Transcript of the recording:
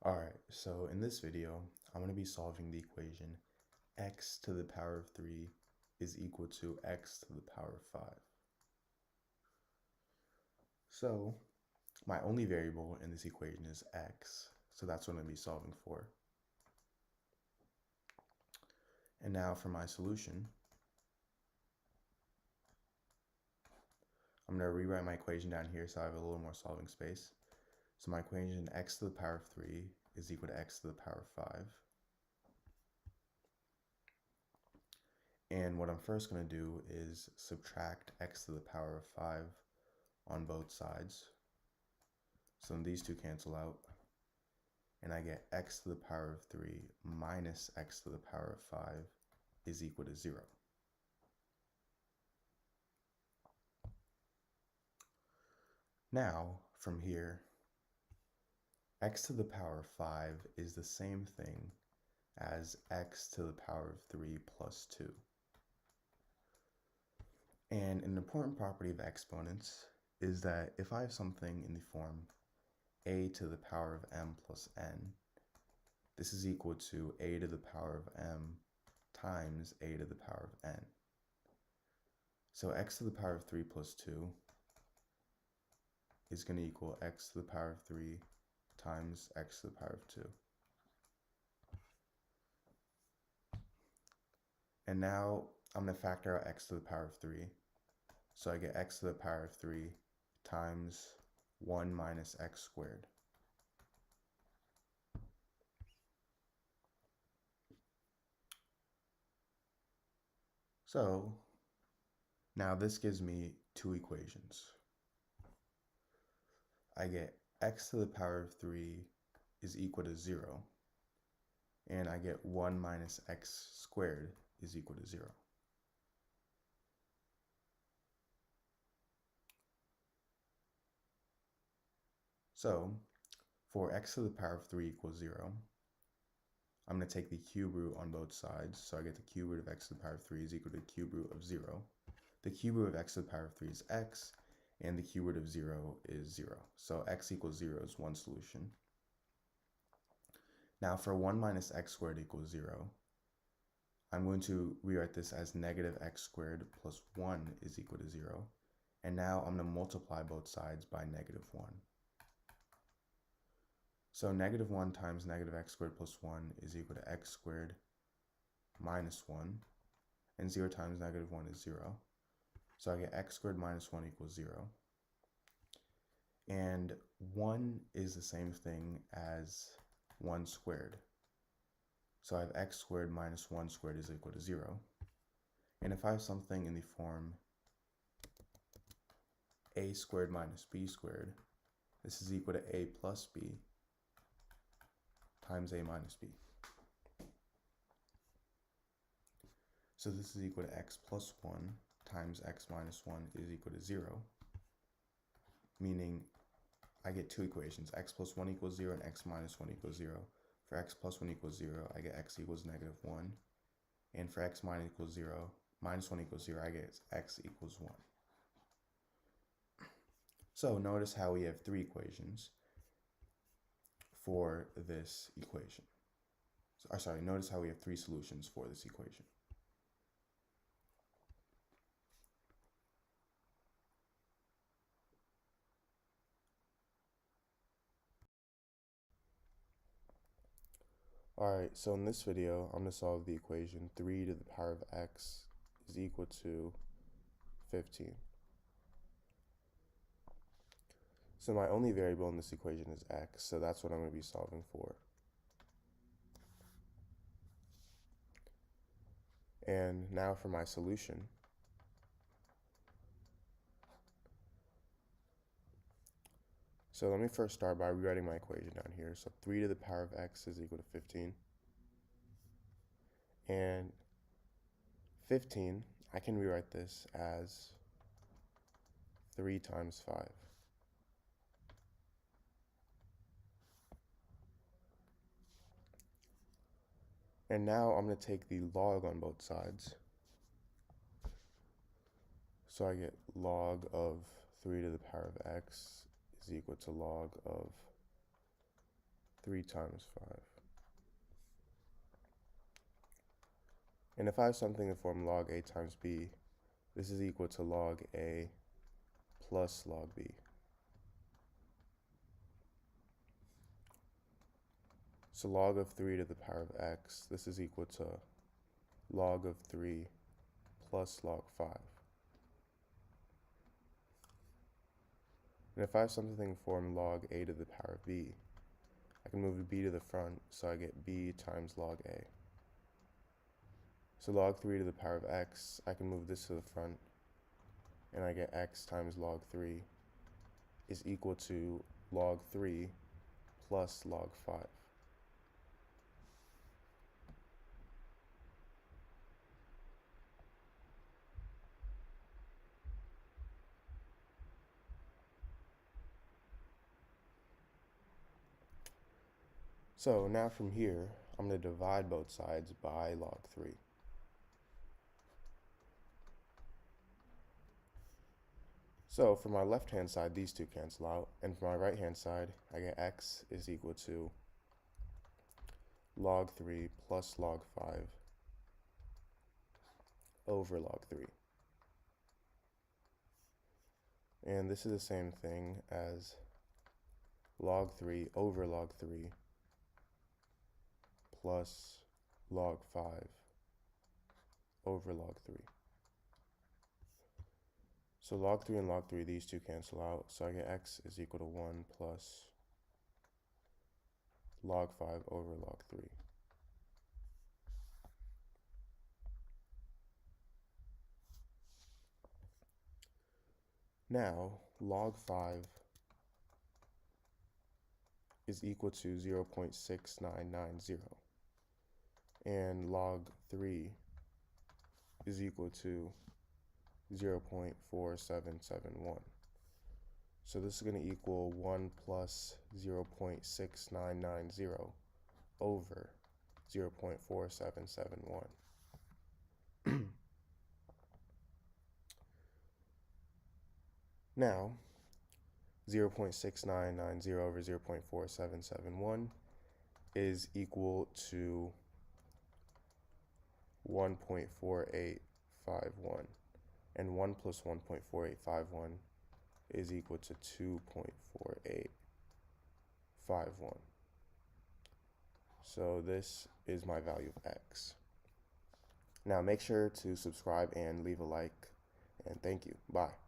Alright, so in this video, I'm going to be solving the equation x to the power of 3 is equal to x to the power of 5. So, my only variable in this equation is x, so that's what I'm going to be solving for. And now for my solution, I'm going to rewrite my equation down here so I have a little more solving space. So my equation x to the power of 3 is equal to x to the power of 5. And what I'm first going to do is subtract x to the power of 5 on both sides. So these two cancel out, and I get x to the power of 3 minus x to the power of 5 is equal to 0. Now, from here, x to the power of 5 is the same thing as x to the power of 3 plus 2. And an important property of exponents is that if I have something in the form a to the power of m plus n, this is equal to a to the power of m times a to the power of n. So x to the power of 3 plus 2 is going to equal x to the power of 3 times x to the power of 2. And now I'm going to factor out x to the power of 3. So I get x to the power of 3 times 1 minus x squared. So now this gives me two equations. I get x to the power of 3 is equal to 0, and I get 1 minus x squared is equal to 0. So for x to the power of 3 equals 0, I'm going to take the cube root on both sides. So I get the cube root of x to the power of 3 is equal to the cube root of 0. The cube root of x to the power of 3 is x, and the cube root of 0 is 0. So x equals 0 is one solution. Now for 1 minus x squared equals 0, I'm going to rewrite this as negative x squared plus 1 is equal to 0. And now I'm going to multiply both sides by negative 1. So negative 1 times negative x squared plus 1 is equal to x squared minus 1. And 0 times negative 1 is 0. So I get x squared minus 1 equals 0. And 1 is the same thing as 1 squared. So I have x squared minus 1 squared is equal to 0. And if I have something in the form a squared minus b squared, this is equal to a plus b times a minus b. So this is equal to x plus 1 times x minus 1 is equal to 0, meaning I get two equations, x plus 1 equals 0 and x minus 1 equals 0. For x plus 1 equals 0, I get x equals negative 1. And for x minus 1 equals 0, I get x equals 1. So notice how we have three equations for this equation. Notice how we have three solutions for this equation. Alright, so in this video, I'm going to solve the equation 3 to the power of x is equal to 15. So my only variable in this equation is x, so that's what I'm going to be solving for. And now for my solution. So let me first start by rewriting my equation down here. So 3 to the power of x is equal to 15. And 15, I can rewrite this as 3 times 5. And now I'm going to take the log on both sides. So I get log of 3 to the power of x is equal to log of 3 times 5. And if I have something in the form log a times b, this is equal to log a plus log b. So log of 3 to the power of x, this is equal to log of 3 plus log 5. And if I have something in the form log a to the power of b, I can move b to the front, so I get b times log a. So log 3 to the power of x, I can move this to the front, and I get x times log 3 is equal to log 3 plus log 5. So now from here, I'm going to divide both sides by log 3. So for my left-hand side, these two cancel out, and for my right-hand side, I get x is equal to log 3 plus log 5 over log 3. And this is the same thing as log 3 over log 3 plus log 5 over log 3. So log 3 and log 3, these two cancel out, so I get x is equal to 1 plus log 5 over log 3. Now, log 5 is equal to 0.6990, and log 3 is equal to 0.4771. So this is going to equal 1 plus 0.6990 over 0.4771. Now, 0.6990 over 0.4771 is equal to 1.4851, and 1 plus 1.4851 is equal to 2.4851. So this is my value of x. Now make sure to subscribe and leave a like, and thank you. Bye.